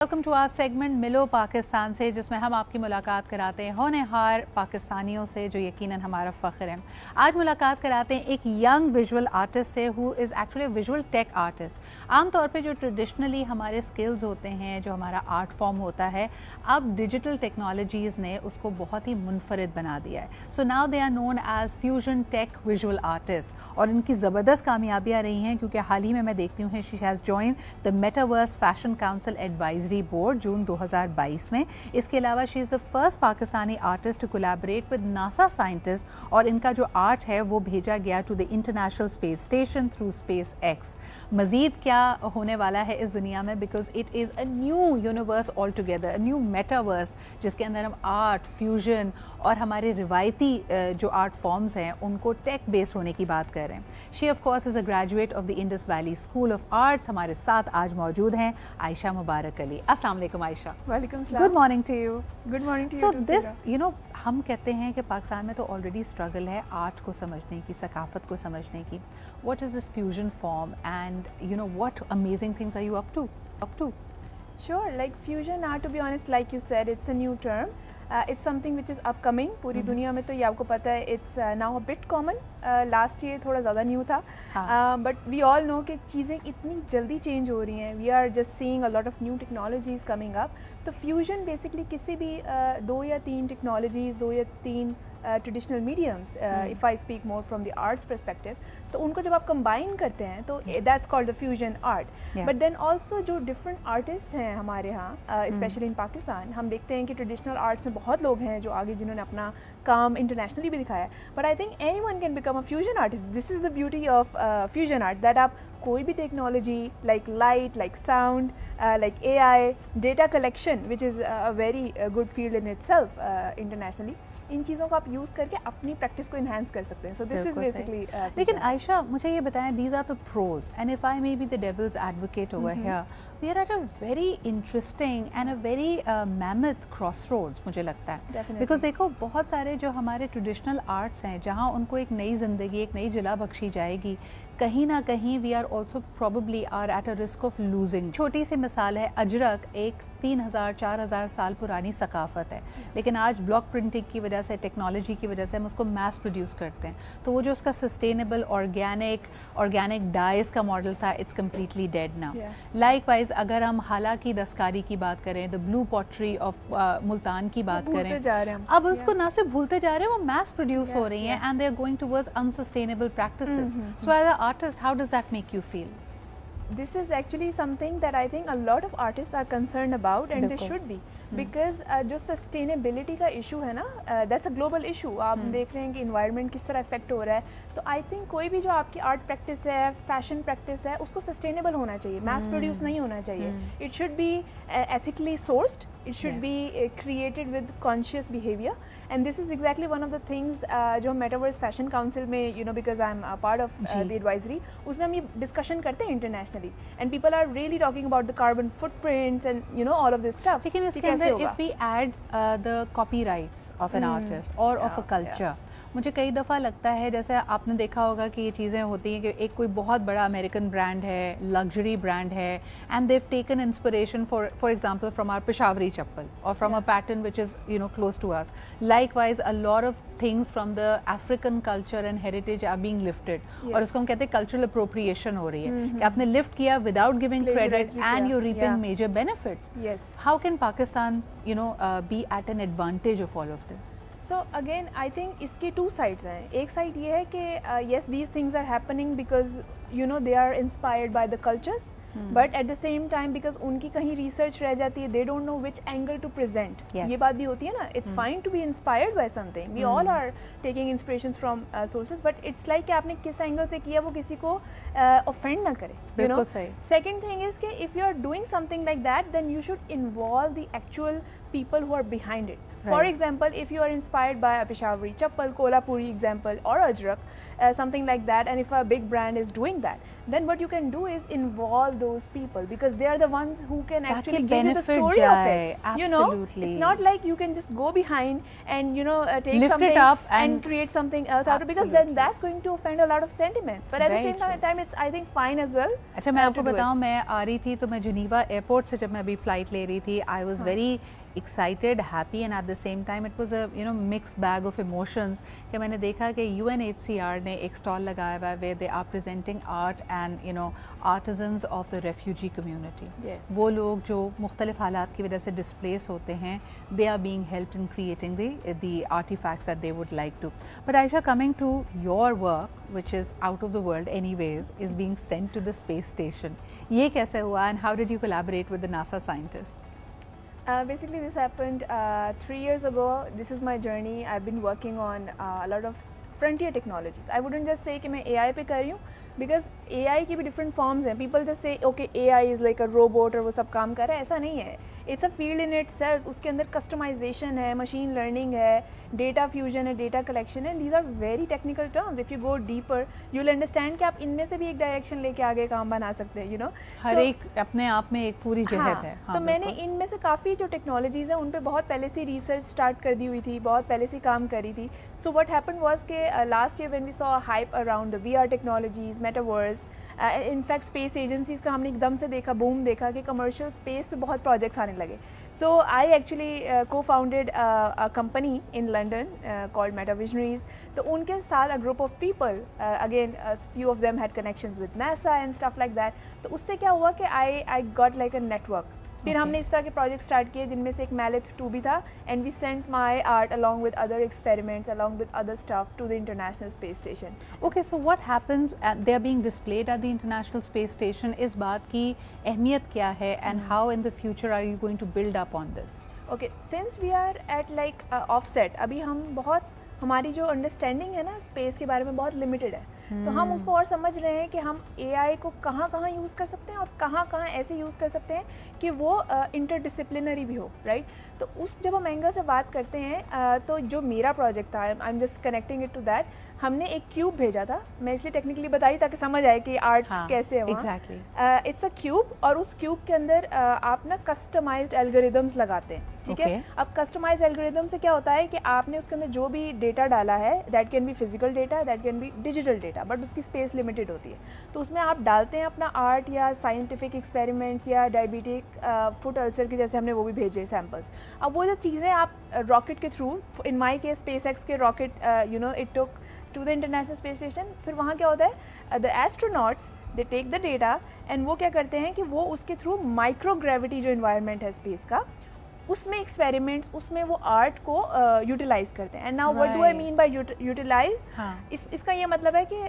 Welcome to our segment मिलो पाकिस्तान से, जिसमें हम आपकी मुलाकात कराते हैं होनहार पाकिस्तानियों से जो यकीनन हमारा फ़ख्र है। आज मुलाकात कराते हैं एक यंग विजुअल आर्टिस्ट से who is actually visual tech artist. आमतौर पे जो ट्रेडिशनली हमारे स्किल्स होते हैं, जो हमारा आर्ट फॉर्म होता है, अब डिजिटल टेक्नोलॉजीज़ ने उसको बहुत ही मुनफरिद बना दिया है। So now they are known as fusion tech visual artist और इनकी ज़बरदस्त कामयाबियाँ रही हैं, क्योंकि हाल ही में मैं देखती हूँ she has join the metaverse fashion council advisory board June 2022 में। इसके अलावा she is the first Pakistani artist to collaborate with NASA scientist और इनका जो आर्ट है वो भेजा गया to the international space station through SpaceX. मज़ीद क्या होने वाला है इस दुनिया में, because it is a new universe all together, a new metaverse, जिसके अंदर हम आर्ट फ्यूजन और हमारे रिवायती जो आर्ट फॉर्म्स हैं उनको टेक बेस्ड होने की बात कर रहे हैं। She of course is a graduate of the Indus valley school of arts. हमारे साथ आज मौजूद हैं आयशा मुबारक अली। अस्सलाम वालेकुम आयशा। वालेकुम सलाम। Good morning to you. Good morning to you. So this हम कहते हैं कि पाकिस्तान में तो ऑलरेडी स्ट्रगल है आर्ट को समझने की, सकाफत को समझने की। What is this fusion form and what amazing things are you up to? Sure, like fusion art, to be honest, like you said, it's a new term. It's something which is upcoming. पूरी दुनिया में तो ये आपको पता है, it's now a bit common. Last year थोड़ा ज़्यादा न्यू था, but we all know कि चीज़ें इतनी जल्दी चेंज हो रही हैं. We are just seeing a lot of new technologies coming up. तो fusion basically किसी भी दो या तीन टेक्नोलॉजीज़, दो या तीन traditional mediums, if I speak more from the arts perspective, तो उनको जब आप कंबाइन करते हैं तो that's called the fusion art. But then also जो डिफरेंट आर्टिस्ट हैं हमारे यहाँ, स्पेशली इन पाकिस्तान, हम देखते हैं कि ट्रेडिशनल आर्ट्स में बहुत लोग हैं जो आगे जिन्होंने अपना काम इंटरनेशनली भी दिखाया है। But I think any one can become a fusion artist. This is the beauty of fusion art, that आप कोई भी technology like light, like sound, like AI, data collection, which is a very good field in itself internationally, इन चीज़ों को आप use करके अपनी practice को इन्हांस कर सकते हैं। So this is basically. लेकिन आयशा, मुझे ये बताएं, these are the pros and if I may be the devil's advocate over here, we are at a very interesting and a very mammoth crossroads, मुझे लगता है। बिकॉज देखो, बहुत सारे जो हमारे ट्रेडिशनल आर्ट्स हैं, जहाँ उनको एक नई ज़िंदगी, एक नई जिला बख्शी जाएगी, कहीं ना कहीं we are also probably are at a risk of losing. छोटी सी मिसाल है, अजरक एक 3000-4000 साल पुरानी सकाफ़त है, लेकिन आज ब्लॉक प्रिंटिंग की वजह से, टेक्नोलॉजी की वजह से हम उसको मैस प्रोड्यूस करते हैं, तो वो जो उसका सस्टेनेबल ऑर्गेनिक डाइस का मॉडल था, it's completely dead now. Likewise अगर हम हाला की दस्तकारी की बात करें, the blue pottery of Multan की बात करें, अब उसको ना सिर्फ भूलते जा रहे हैं, वो मैस प्रोड्यूस हो रही हैं and they are going towards unsustainable practices. So as a artist, how does that make you feel? This is actually something that I think a lot of artists are concerned about, and they should be, because जो sustainability का issue है ना, that's a global issue. आप देख रहे हैं कि environment किस तरह affect हो रहा है, तो I think कोई भी जो आपकी art practice है, fashion practice है, उसको sustainable होना चाहिए, mass produce नहीं होना चाहिए. It should be ethically sourced. It should be created with conscious behavior, and this is exactly one of the things जो Metaverse Fashion Council में, because I'm a part of the advisory, उसमें हम ये discussion करते हैं internationally, and people are really talking about the carbon footprints and all of this stuff. लेकिन इसके अंदर if we add the copyrights of an artist or of a culture, मुझे कई दफ़ा लगता है, जैसे आपने देखा होगा कि ये चीज़ें होती हैं कि एक कोई बहुत बड़ा अमेरिकन ब्रांड है, लग्जरी ब्रांड है, and they've taken inspiration for example from our Peshawari chappal और from a pattern which is close to us. Likewise a lot of things from the African culture and heritage are being lifted, और उसको हम कहते हैं cultural appropriation हो रही है कि आपने लिफ्ट किया without giving credit and you reaping major benefits. How can Pakistan be at an advantage of all of this? So again, I think इसकी two sides हैं. एक side ये है कि yes, these things are happening because they are inspired by the cultures, but at the same time because उनकी कहीं research रह जाती है, they don't know which angle to present. ये बात भी होती है ना. It's fine to be inspired by something. We all are taking inspirations from sources, but it's like कि आपने किस angle से किया वो किसी को offend ना करे. बिल्कुल सही. Second thing is कि if you are doing something like that, then you should involve the actual people who are behind it. For example, if you are inspired by a Peshawari chappal, Kolhapuri example, or Ajrak, something like that, and if a big brand is doing that, then what you can do is involve those people, because they are the ones who can actually give you the story of it. Absolutely. It's not like you can just go behind and take lift something it up and create something else out of it, because then that's going to offend a lot of sentiments. But at the same time, it's I think fine as well अच्छा, मैं आपको बताऊं, मैं आ रही थी तो मैं Geneva airport से जब मैं अभी फ़्लाइट ले रही थी, I was very excited, happy, and at the same time it was a mixed bag of emotions कि मैंने देखा कि UNHCR ने एक स्टॉल लगाया हुआ है where they are presenting art and artisans of the refugee community. Yes. वो लोग जो मुख्तलिफ हालात की वजह से displace होते हैं, they are being helped in creating the artifacts that they would like to. But Aisha, coming to your work, which is out of the world anyways, is being sent to the space station. ये कैसे हुआ and how did you collaborate with the NASA scientists? Basically, this happened 3 years ago. This is my journey. I've been working on a lot of frontier technologies. I wouldn't just say कि मैं AI पे कर रही हूँ, because AI की भी different forms हैं. People just say okay, AI is like a robot और वो सब काम कर रहा है. ऐसा नहीं है. It's a field in itself. उसके अंदर customization है, machine learning है, data fusion है, data collection है. These are very technical terms. If you go deeper, you'll understand कि आप इनमें से भी एक direction लेके आगे काम बना सकते हैं. हर एक अपने आप में एक पूरी जहत है. तो मैंने इनमें से काफ़ी जो टेक्नोलॉजीज़ हैं उन पे बहुत पहले से रिसर्च स्टार्ट कर दी हुई थी, बहुत पहले से काम करी थी. सो व्हाट हैपेंड वाज कि last year when we saw hype around the VR technologies, metaverse, in fact space agencies का हमने एकदम से देखा, बूम देखा कि कमर्शियल स्पेस पे बहुत प्रोजेक्ट्स आने लगे. सो आई एक्चुअली को founded a company in London called Meta visionaries. तो उनके साथ a group of people, again few of them had connections with NASA and stuff like that. तो उससे क्या हुआ कि I got like a network. फिर हमने इस तरह के प्रोजेक्ट स्टार्ट किए जिनमें से एक मैलेथ 2 भी था, and we sent my art along with other experiments along with other stuff to the international space station. Okay, so what happens, they are being displayed at the international space station. इस बात की अहमियत क्या है and how in the future are you going to build up on this? Okay, since we are at like offset, अभी हम बहुत, हमारी जो अंडरस्टैंडिंग है ना स्पेस के बारे में बहुत लिमिटेड है. तो हम उसको और समझ रहे हैं कि हम AI को कहाँ कहाँ यूज़ कर सकते हैं और कहाँ कहाँ ऐसे यूज़ कर सकते हैं कि वो इंटरडिसिप्लिनरी भी हो, राइट. तो उस जब हम एंगल से बात करते हैं तो जो मेरा प्रोजेक्ट था, I am just connecting it to that. हमने एक क्यूब भेजा था, मैं इसलिए टेक्निकली बताई ताकि समझ आए कि आर्ट कैसे है वहाँ. इट्स अ क्यूब, और उस क्यूब के अंदर आप ना कस्टमाइज्ड एल्गोरिदम्स लगाते हैं, ठीक है. अब कस्टमाइज्ड एल्गोरिदम से क्या होता है कि आपने उसके अंदर जो भी डेटा डाला है, that can be physical data, that can be digital data, but उसकी स्पेस लिमिटेड होती है. तो उसमें आप डालते हैं अपना आर्ट या साइंटिफिक एक्सपेरिमेंट्स या डायबिटिक फुट अल्सर के जैसे हमने वो भी भेजे सैम्पल्स. अब वो जब चीज़ें आप रॉकेट के through, in my case SpaceX के rocket, it took to the international space station. फिर वहाँ क्या होता है, the astronauts they take the data and वो क्या करते हैं कि वो उसके थ्रू माइक्रोग्रेविटी जो इन्वायरमेंट है स्पेस का, उसमें एक्सपेरिमेंट्स, उसमें वो आर्ट को यूटिलाइज करते हैं. And now what do I mean by utilise? इसका ये मतलब है कि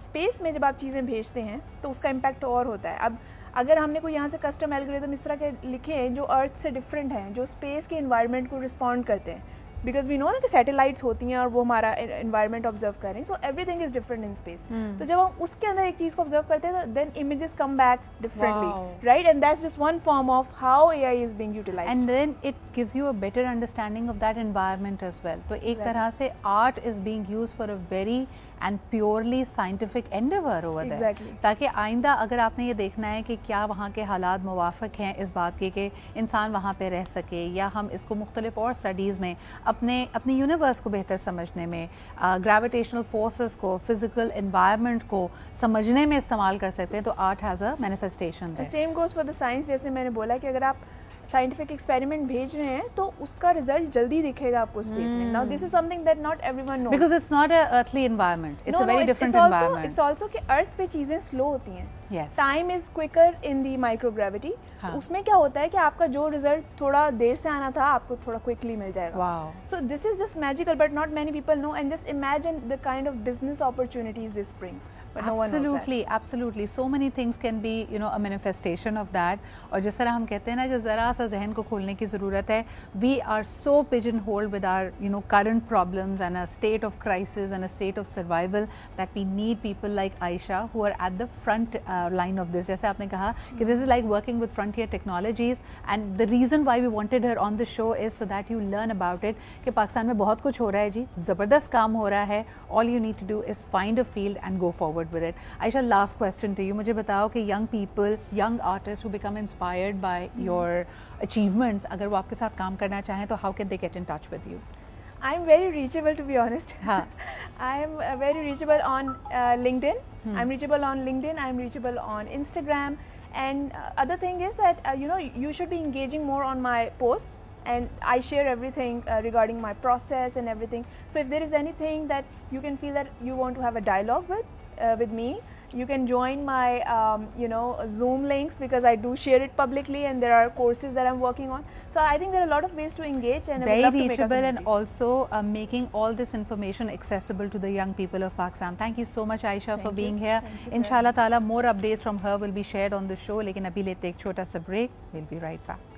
स्पेस में जब आप चीज़ें भेजते हैं तो उसका इम्पैक्ट और होता है. अब अगर हमने कोई यहाँ से कस्टम एल्गोरिदम इस तरह के लिखे हैं जो अर्थ से डिफरेंट हैं, जो स्पेस के इन्वायरमेंट को रिस्पॉन्ड करते हैं, बिकॉज वी नो ना कि सैटेलाइट्स होती हैं और वो हमारा इन्वायरमेंट ऑब्जर्व कर रहे हैं, so everything is different in space. तो जब हम उसके अंदर एक चीज़ को ऑब्जर्व करते हैं तो then images come back differently, right. And that's just one form of how AI is being utilised. And then it gives you a better understanding of that environment as well. तो एक तरह से art is being used for a very and purely scientific endeavour over there, ताकि आइंदा अगर आपने ये देखना है कि क्या वहाँ के हालात मुवाफिक हैं इस बात के कि इंसान वहाँ पे रह सके, या हम इसको मुख्तलिफ और स्टडीज़ में अपनी यूनिवर्स को बेहतर समझने में, ग्रेविटेशनल फोर्सेस को, फिजिकल एनवायरनमेंट को समझने में इस्तेमाल कर सकते हैं. तो art has a manifestation. Same goes for the science. जैसे मैंने बोला कि अगर आप साइंटिफिक एक्सपेरिमेंट भेज रहे हैं तो उसका रिजल्ट जल्दी दिखेगा आपको स्पेस में. Now this is something that not everyone knows, because it's not a earthly environment, it's a very different environment. It's also कि अर्थ पे चीजें स्लो होती हैं. Yes. Time is quicker in the microgravity. तो उसमें क्या होता है कि आपका जो रिजल्ट थोड़ा देर से आना था आपको थोड़ा क्विकली मिल जाएगा. So this is just magical, but not many people know. And just imagine the kind of business opportunities this brings. Absolutely. So many things can be, a manifestation of that. और जिस तरह हम कहते हैं ना कि ज़रा सा जहन को खोलने की ज़रूरत है. We are so pigeonholed with our, current problems and a state of crisis and a state of survival that we need people like Aisha who are at the front line of this. जैसे आपने कहा कि this is like working with frontier technologies, and the reason why we wanted her on the show is so that you learn about it. कि पाकिस्तान में बहुत कुछ हो रहा है जी, ज़बरदस्त काम हो रहा है. All you need to do is find a field and go forward with it. Aisha, last question to you. मुझे बताओ कि young people, young artists who become inspired by your achievements, अगर वो आपके साथ काम करना चाहें तो how can they get in touch with you? I'm very reachable, to be honest. Huh. I'm very reachable on LinkedIn. I'm reachable on LinkedIn. I'm reachable on Instagram. And other thing is that you know, you should be engaging more on my posts, and I share everything regarding my process and everything. So if there is anything that you can feel that you want to have a dialogue with me, you can join my you know, Zoom links, because I do share it publicly, and there are courses that I'm working on. So I think there are a lot of ways to engage, and very I would love to make a reachable, and community. also making all this information accessible to the young people of Pakistan. Thank you so much, Aisha, for being here. Inshallah Taala, more updates from her will be shared on the show. लेकिन अभी लेते एक छोटा सा break. We'll be right back.